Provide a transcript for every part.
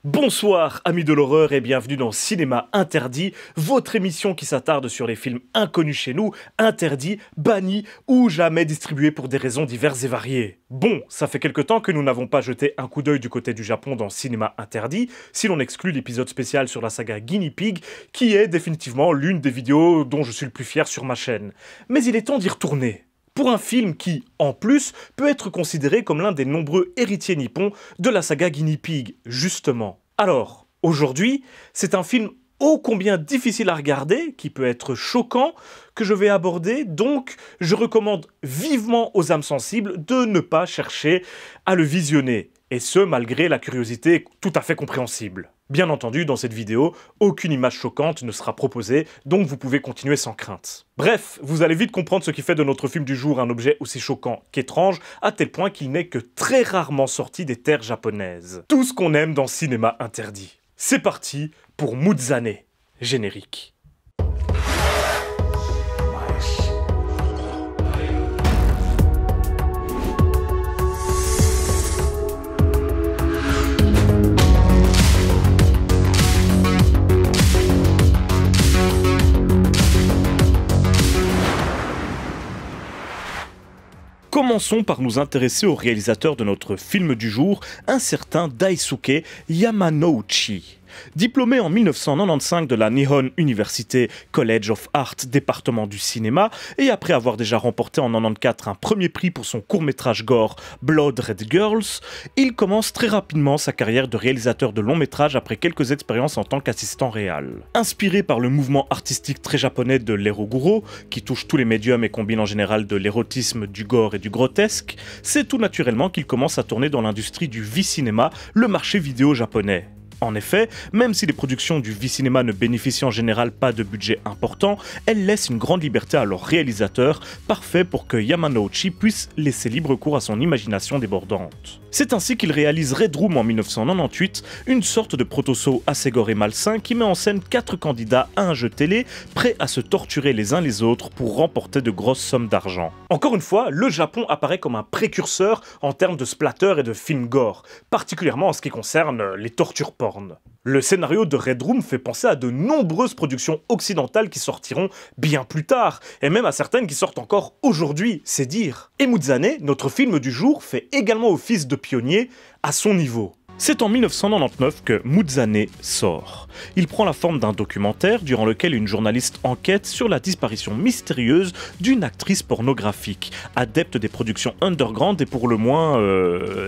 Bonsoir amis de l'horreur et bienvenue dans Cinéma Interdit, votre émission qui s'attarde sur les films inconnus chez nous, interdits, bannis ou jamais distribués pour des raisons diverses et variées. Bon, ça fait quelque temps que nous n'avons pas jeté un coup d'œil du côté du Japon dans Cinéma Interdit, si l'on exclut l'épisode spécial sur la saga Guinea Pig, qui est définitivement l'une des vidéos dont je suis le plus fier sur ma chaîne. Mais il est temps d'y retourner. Pour un film qui, en plus, peut être considéré comme l'un des nombreux héritiers nippons de la saga Guinea Pig, justement. Alors, aujourd'hui, c'est un film ô combien difficile à regarder, qui peut être choquant, que je vais aborder, donc je recommande vivement aux âmes sensibles de ne pas chercher à le visionner, et ce malgré la curiosité tout à fait compréhensible. Bien entendu, dans cette vidéo, aucune image choquante ne sera proposée, donc vous pouvez continuer sans crainte. Bref, vous allez vite comprendre ce qui fait de notre film du jour un objet aussi choquant qu'étrange, à tel point qu'il n'est que très rarement sorti des terres japonaises. Tout ce qu'on aime dans Cinéma Interdit. C'est parti pour Muzane, générique. Commençons par nous intéresser au réalisateur de notre film du jour, un certain Daisuke Yamanouchi. Diplômé en 1995 de la Nihon University College of Art, département du cinéma, et après avoir déjà remporté en 1994 un premier prix pour son court-métrage gore Blood Red Girls, il commence très rapidement sa carrière de réalisateur de long-métrage après quelques expériences en tant qu'assistant réal. Inspiré par le mouvement artistique très japonais de l'eroguro, qui touche tous les médiums et combine en général de l'érotisme, du gore et du grotesque, c'est tout naturellement qu'il commence à tourner dans l'industrie du V-cinéma, le marché vidéo japonais. En effet, même si les productions du V-cinéma ne bénéficient en général pas de budget important, elles laissent une grande liberté à leurs réalisateurs, parfait pour que Yamanouchi puisse laisser libre cours à son imagination débordante. C'est ainsi qu'il réalise Red Room en 1998, une sorte de proto-saut assez gore et malsain qui met en scène 4 candidats à un jeu télé, prêts à se torturer les uns les autres pour remporter de grosses sommes d'argent. Encore une fois, le Japon apparaît comme un précurseur en termes de splatter et de films gore, particulièrement en ce qui concerne les tortures porn. Le scénario de Red Room fait penser à de nombreuses productions occidentales qui sortiront bien plus tard, et même à certaines qui sortent encore aujourd'hui, c'est dire. Et Muzane, notre film du jour, fait également office de pionnier à son niveau. C'est en 1999 que Muzane sort. Il prend la forme d'un documentaire durant lequel une journaliste enquête sur la disparition mystérieuse d'une actrice pornographique, adepte des productions underground et pour le moins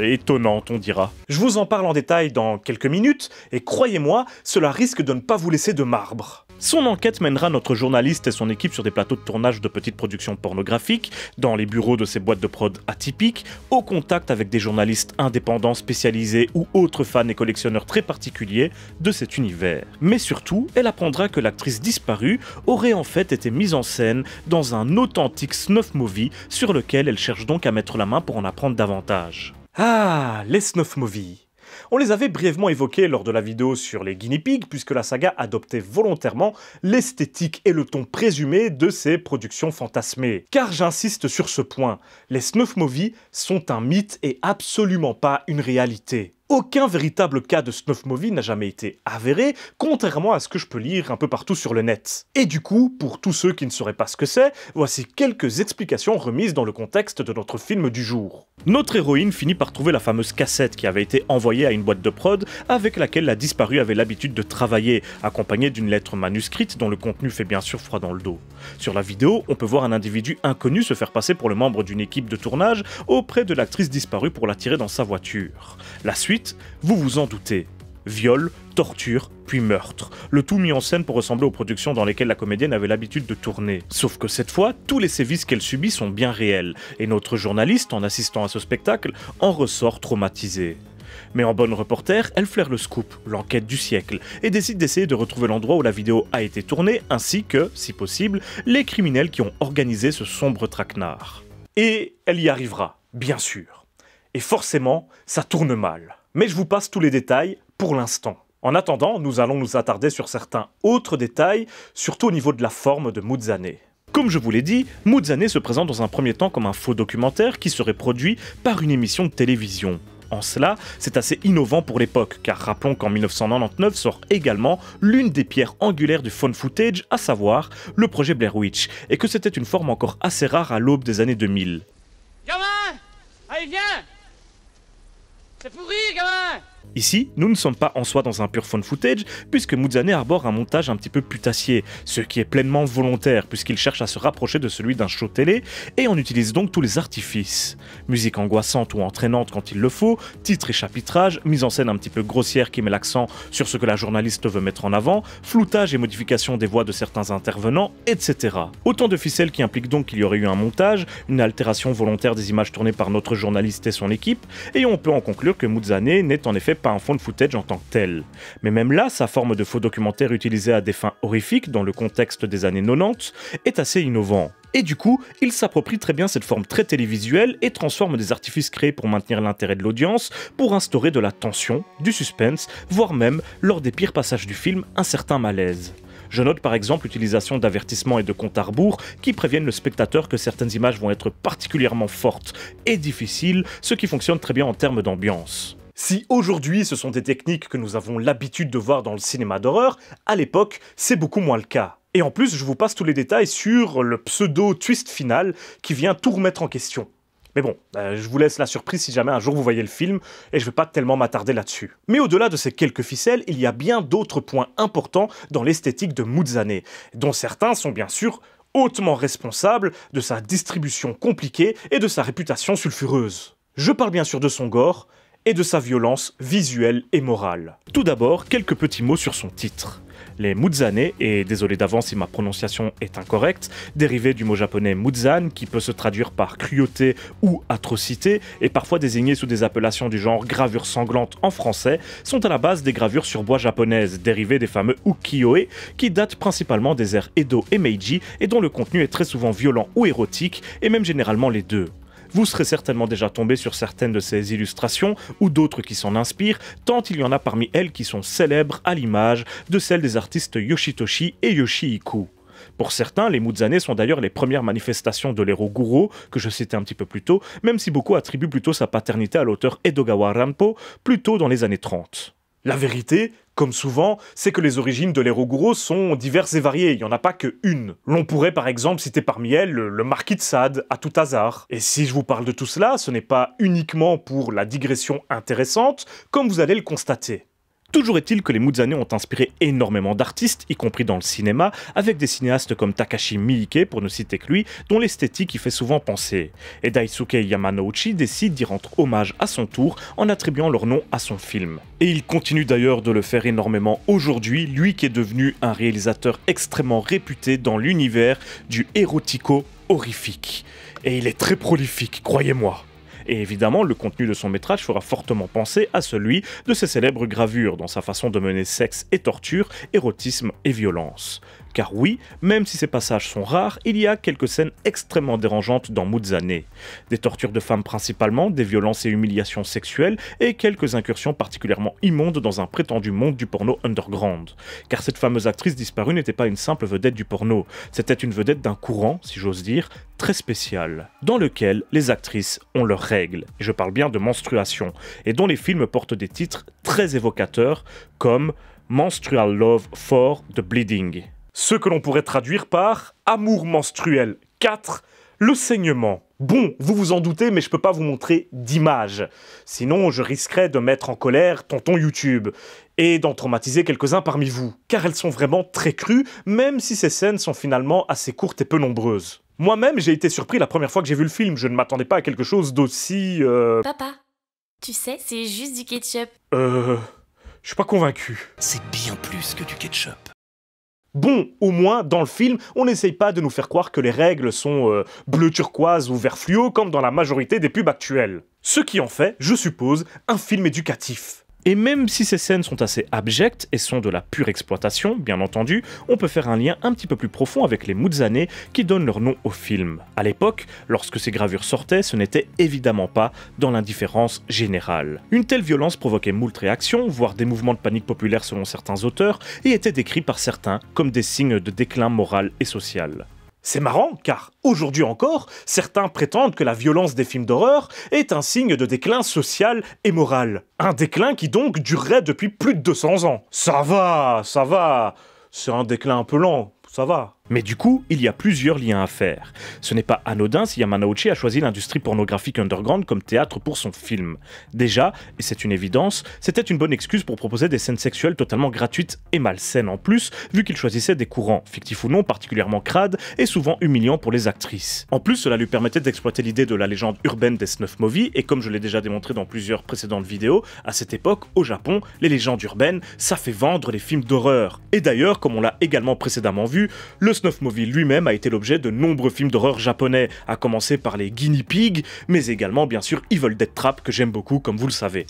étonnante, on dira. Je vous en parle en détail dans quelques minutes, et croyez-moi, cela risque de ne pas vous laisser de marbre. Son enquête mènera notre journaliste et son équipe sur des plateaux de tournage de petites productions pornographiques, dans les bureaux de ces boîtes de prod atypiques, au contact avec des journalistes indépendants spécialisés ou autres fans et collectionneurs très particuliers de cet univers. Mais surtout, elle apprendra que l'actrice disparue aurait en fait été mise en scène dans un authentique snuff movie sur lequel elle cherche donc à mettre la main pour en apprendre davantage. Ah, les snuff movies. On les avait brièvement évoqués lors de la vidéo sur les Guinea Pigs, puisque la saga adoptait volontairement l'esthétique et le ton présumé de ces productions fantasmées. Car j'insiste sur ce point, les snuff movies sont un mythe et absolument pas une réalité. Aucun véritable cas de snuff movie n'a jamais été avéré, contrairement à ce que je peux lire un peu partout sur le net. Et du coup, pour tous ceux qui ne sauraient pas ce que c'est, voici quelques explications remises dans le contexte de notre film du jour. Notre héroïne finit par trouver la fameuse cassette qui avait été envoyée à une boîte de prod avec laquelle la disparue avait l'habitude de travailler, accompagnée d'une lettre manuscrite dont le contenu fait bien sûr froid dans le dos. Sur la vidéo, on peut voir un individu inconnu se faire passer pour le membre d'une équipe de tournage auprès de l'actrice disparue pour l'attirer dans sa voiture. La suite, vous vous en doutez. Viol, torture, puis meurtre. Le tout mis en scène pour ressembler aux productions dans lesquelles la comédienne avait l'habitude de tourner. Sauf que cette fois, tous les sévices qu'elle subit sont bien réels, et notre journaliste, en assistant à ce spectacle, en ressort traumatisé. Mais en bonne reporter, elle flaire le scoop, l'enquête du siècle, et décide d'essayer de retrouver l'endroit où la vidéo a été tournée, ainsi que, si possible, les criminels qui ont organisé ce sombre traquenard. Et elle y arrivera, bien sûr. Et forcément, ça tourne mal. Mais je vous passe tous les détails pour l'instant. En attendant, nous allons nous attarder sur certains autres détails, surtout au niveau de la forme de Muzane. Comme je vous l'ai dit, Muzane se présente dans un premier temps comme un faux documentaire qui serait produit par une émission de télévision. En cela, c'est assez innovant pour l'époque, car rappelons qu'en 1999 sort également l'une des pierres angulaires du found footage, à savoir le projet Blair Witch, et que c'était une forme encore assez rare à l'aube des années 2000. Gamin! Allez, viens! C'est pour rire, gamin! Ici, nous ne sommes pas en soi dans un pur found footage, puisque Muzane arbore un montage un petit peu putassier, ce qui est pleinement volontaire, puisqu'il cherche à se rapprocher de celui d'un show télé, et en utilise donc tous les artifices. Musique angoissante ou entraînante quand il le faut, titre et chapitrage, mise en scène un petit peu grossière qui met l'accent sur ce que la journaliste veut mettre en avant, floutage et modification des voix de certains intervenants, etc. Autant de ficelles qui impliquent donc qu'il y aurait eu un montage, une altération volontaire des images tournées par notre journaliste et son équipe, et on peut en conclure que Muzane n'est en effet pas un found footage en tant que tel. Mais même là, sa forme de faux documentaire utilisée à des fins horrifiques dans le contexte des années 90 est assez innovant. Et du coup, il s'approprie très bien cette forme très télévisuelle et transforme des artifices créés pour maintenir l'intérêt de l'audience, pour instaurer de la tension, du suspense, voire même, lors des pires passages du film, un certain malaise. Je note par exemple l'utilisation d'avertissements et de comptes à rebours qui préviennent le spectateur que certaines images vont être particulièrement fortes et difficiles, ce qui fonctionne très bien en termes d'ambiance. Si aujourd'hui ce sont des techniques que nous avons l'habitude de voir dans le cinéma d'horreur, à l'époque c'est beaucoup moins le cas. Et en plus je vous passe tous les détails sur le pseudo-twist final qui vient tout remettre en question. Mais bon, je vous laisse la surprise si jamais un jour vous voyez le film, et je vais pas tellement m'attarder là-dessus. Mais au-delà de ces quelques ficelles, il y a bien d'autres points importants dans l'esthétique de Muzane, dont certains sont bien sûr hautement responsables de sa distribution compliquée et de sa réputation sulfureuse. Je parle bien sûr de son gore, et de sa violence visuelle et morale. Tout d'abord, quelques petits mots sur son titre. Les Muzane, et désolé d'avance si ma prononciation est incorrecte, dérivé du mot japonais Muzan, qui peut se traduire par cruauté ou atrocité, et parfois désigné sous des appellations du genre gravure sanglante en français, sont à la base des gravures sur bois japonaises, dérivées des fameux ukiyo-e, qui datent principalement des ères Edo et Meiji, et dont le contenu est très souvent violent ou érotique, et même généralement les deux. Vous serez certainement déjà tombé sur certaines de ces illustrations, ou d'autres qui s'en inspirent, tant il y en a parmi elles qui sont célèbres à l'image de celles des artistes Yoshitoshi et Yoshihiko. Pour certains, les Muzane sont d'ailleurs les premières manifestations de l'héros Guro, que je citais un petit peu plus tôt, même si beaucoup attribuent plutôt sa paternité à l'auteur Edogawa Ranpo, plus tôt dans les années 30. La vérité, comme souvent, c'est que les origines de l'héros Guro sont diverses et variées, il n'y en a pas qu'une. L'on pourrait par exemple citer parmi elles le marquis de Sade, à tout hasard. Et si je vous parle de tout cela, ce n'est pas uniquement pour la digression intéressante, comme vous allez le constater. Toujours est-il que les Muzane ont inspiré énormément d'artistes, y compris dans le cinéma, avec des cinéastes comme Takashi Miike, pour ne citer que lui, dont l'esthétique y fait souvent penser. Et Daisuke Yamanouchi décide d'y rendre hommage à son tour en attribuant leur nom à son film. Et il continue d'ailleurs de le faire énormément aujourd'hui, lui qui est devenu un réalisateur extrêmement réputé dans l'univers du érotico horrifique. Et il est très prolifique, croyez-moi. Et évidemment, le contenu de son métrage fera fortement penser à celui de ses célèbres gravures, dans sa façon de mener sexe et torture, érotisme et violence. Car oui, même si ces passages sont rares, il y a quelques scènes extrêmement dérangeantes dans Muzane. Des tortures de femmes principalement, des violences et humiliations sexuelles, et quelques incursions particulièrement immondes dans un prétendu monde du porno underground. Car cette fameuse actrice disparue n'était pas une simple vedette du porno, c'était une vedette d'un courant, si j'ose dire, très spécial, dans lequel les actrices ont leurs règles, et je parle bien de menstruation, et dont les films portent des titres très évocateurs, comme Menstrual Love for the Bleeding. Ce que l'on pourrait traduire par « Amour menstruel 4, le saignement ». Bon, vous vous en doutez, mais je peux pas vous montrer d'image. Sinon, je risquerais de mettre en colère tonton YouTube et d'en traumatiser quelques-uns parmi vous. Car elles sont vraiment très crues, même si ces scènes sont finalement assez courtes et peu nombreuses. Moi-même, j'ai été surpris la première fois que j'ai vu le film. Je ne m'attendais pas à quelque chose d'aussi... Papa, tu sais, c'est juste du ketchup. Je suis pas convaincu. C'est bien plus que du ketchup. Bon, au moins, dans le film, on n'essaye pas de nous faire croire que les règles sont bleu turquoise ou vert fluo comme dans la majorité des pubs actuelles. Ce qui en fait, je suppose, un film éducatif. Et même si ces scènes sont assez abjectes et sont de la pure exploitation, bien entendu, on peut faire un lien un petit peu plus profond avec les Muzane qui donnent leur nom au film. À l'époque, lorsque ces gravures sortaient, ce n'était évidemment pas dans l'indifférence générale. Une telle violence provoquait moult réactions, voire des mouvements de panique populaires selon certains auteurs, et était décrit par certains comme des signes de déclin moral et social. C'est marrant, car aujourd'hui encore, certains prétendent que la violence des films d'horreur est un signe de déclin social et moral. Un déclin qui donc durerait depuis plus de 200 ans. Ça va, c'est un déclin un peu lent, ça va. Mais du coup, il y a plusieurs liens à faire. Ce n'est pas anodin si Yamanouchi a choisi l'industrie pornographique underground comme théâtre pour son film. Déjà, et c'est une évidence, c'était une bonne excuse pour proposer des scènes sexuelles totalement gratuites et malsaines en plus, vu qu'il choisissait des courants, fictifs ou non, particulièrement crades et souvent humiliants pour les actrices. En plus, cela lui permettait d'exploiter l'idée de la légende urbaine des snuff movies, et comme je l'ai déjà démontré dans plusieurs précédentes vidéos, à cette époque, au Japon, les légendes urbaines, ça fait vendre les films d'horreur. Et d'ailleurs, comme on l'a également précédemment vu, le snuff movie lui-même a été l'objet de nombreux films d'horreur japonais, à commencer par les Guinea Pigs, mais également bien sûr Evil Dead Trap que j'aime beaucoup comme vous le savez.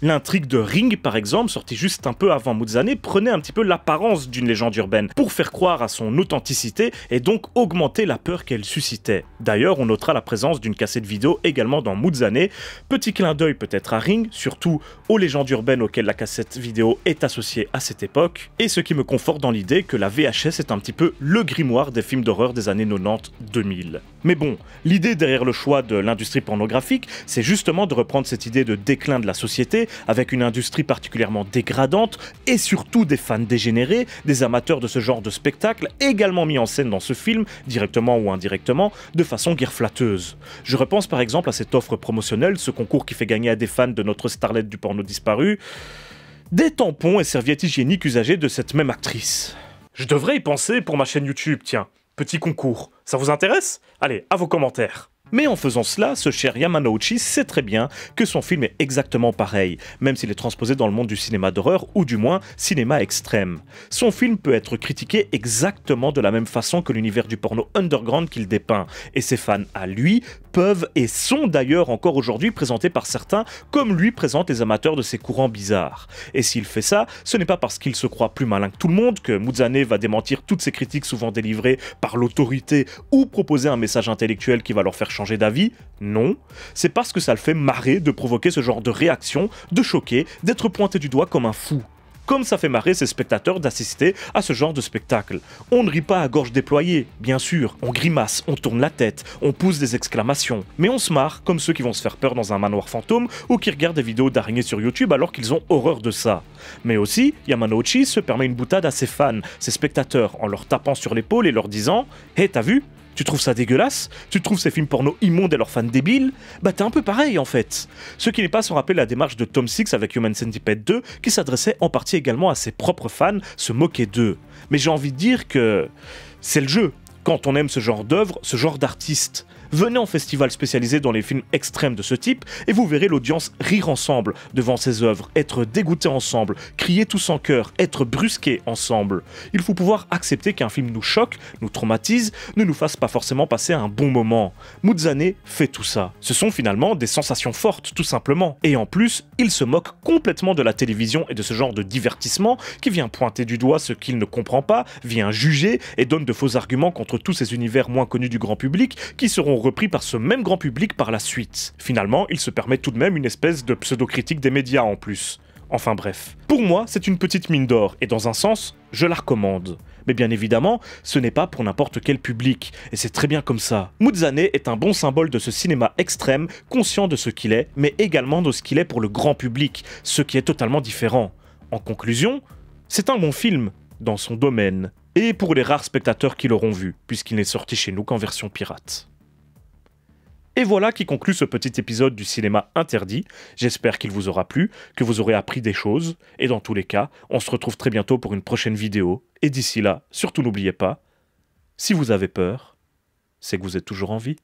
L'intrigue de Ring, par exemple, sortie juste un peu avant Muzane, prenait un petit peu l'apparence d'une légende urbaine, pour faire croire à son authenticité et donc augmenter la peur qu'elle suscitait. D'ailleurs, on notera la présence d'une cassette vidéo également dans Muzane, petit clin d'œil peut-être à Ring, surtout aux légendes urbaines auxquelles la cassette vidéo est associée à cette époque, et ce qui me conforte dans l'idée que la VHS est un petit peu le grimoire des films d'horreur des années 90-2000. Mais bon, l'idée derrière le choix de l'industrie pornographique, c'est justement de reprendre cette idée de déclin de la société, avec une industrie particulièrement dégradante, et surtout des fans dégénérés, des amateurs de ce genre de spectacle, également mis en scène dans ce film, directement ou indirectement, de façon guerre-flatteuse. Je repense par exemple à cette offre promotionnelle, ce concours qui fait gagner à des fans de notre starlette du porno disparu, des tampons et serviettes hygiéniques usagées de cette même actrice. Je devrais y penser pour ma chaîne YouTube, tiens. Petit concours. Ça vous intéresse? Allez, à vos commentaires. Mais en faisant cela, ce cher Yamanouchi sait très bien que son film est exactement pareil, même s'il est transposé dans le monde du cinéma d'horreur, ou du moins cinéma extrême. Son film peut être critiqué exactement de la même façon que l'univers du porno underground qu'il dépeint, et ses fans à lui peuvent et sont d'ailleurs encore aujourd'hui présentés par certains comme lui présentent les amateurs de ces courants bizarres. Et s'il fait ça, ce n'est pas parce qu'il se croit plus malin que tout le monde que Muzane va démentir toutes ces critiques souvent délivrées par l'autorité ou proposer un message intellectuel qui va leur faire changer d'avis. Non, c'est parce que ça le fait marrer de provoquer ce genre de réaction, de choquer, d'être pointé du doigt comme un fou. Comme ça fait marrer ses spectateurs d'assister à ce genre de spectacle. On ne rit pas à gorge déployée, bien sûr, on grimace, on tourne la tête, on pousse des exclamations, mais on se marre comme ceux qui vont se faire peur dans un manoir fantôme ou qui regardent des vidéos d'araignées sur YouTube alors qu'ils ont horreur de ça. Mais aussi, Yamanouchi se permet une boutade à ses fans, ses spectateurs, en leur tapant sur l'épaule et leur disant « Hé, t'as vu ? Tu trouves ça dégueulasse? Tu trouves ces films porno immondes et leurs fans débiles? Bah t'es un peu pareil en fait. » Ce qui n'est pas sans rappeler la démarche de Tom Six avec Human Centipede 2, qui s'adressait en partie également à ses propres fans, se moquer d'eux. Mais j'ai envie de dire que c'est le jeu. Quand on aime ce genre d'œuvre, ce genre d'artiste, venez en festival spécialisé dans les films extrêmes de ce type et vous verrez l'audience rire ensemble devant ces œuvres, être dégoûté ensemble, crier tous en chœur, être brusqué ensemble. Il faut pouvoir accepter qu'un film nous choque, nous traumatise, ne nous fasse pas forcément passer un bon moment. Muzane fait tout ça. Ce sont finalement des sensations fortes, tout simplement. Et en plus, il se moque complètement de la télévision et de ce genre de divertissement qui vient pointer du doigt ce qu'il ne comprend pas, vient juger et donne de faux arguments contre tous ces univers moins connus du grand public qui seront repris par ce même grand public par la suite. Finalement, il se permet tout de même une espèce de pseudo-critique des médias en plus. Enfin bref. Pour moi, c'est une petite mine d'or, et dans un sens, je la recommande. Mais bien évidemment, ce n'est pas pour n'importe quel public, et c'est très bien comme ça. Muzane est un bon symbole de ce cinéma extrême, conscient de ce qu'il est, mais également de ce qu'il est pour le grand public, ce qui est totalement différent. En conclusion, c'est un bon film, dans son domaine, et pour les rares spectateurs qui l'auront vu, puisqu'il n'est sorti chez nous qu'en version pirate. Et voilà qui conclut ce petit épisode du cinéma interdit. J'espère qu'il vous aura plu, que vous aurez appris des choses, et dans tous les cas, on se retrouve très bientôt pour une prochaine vidéo, et d'ici là, surtout n'oubliez pas, si vous avez peur, c'est que vous êtes toujours en vie.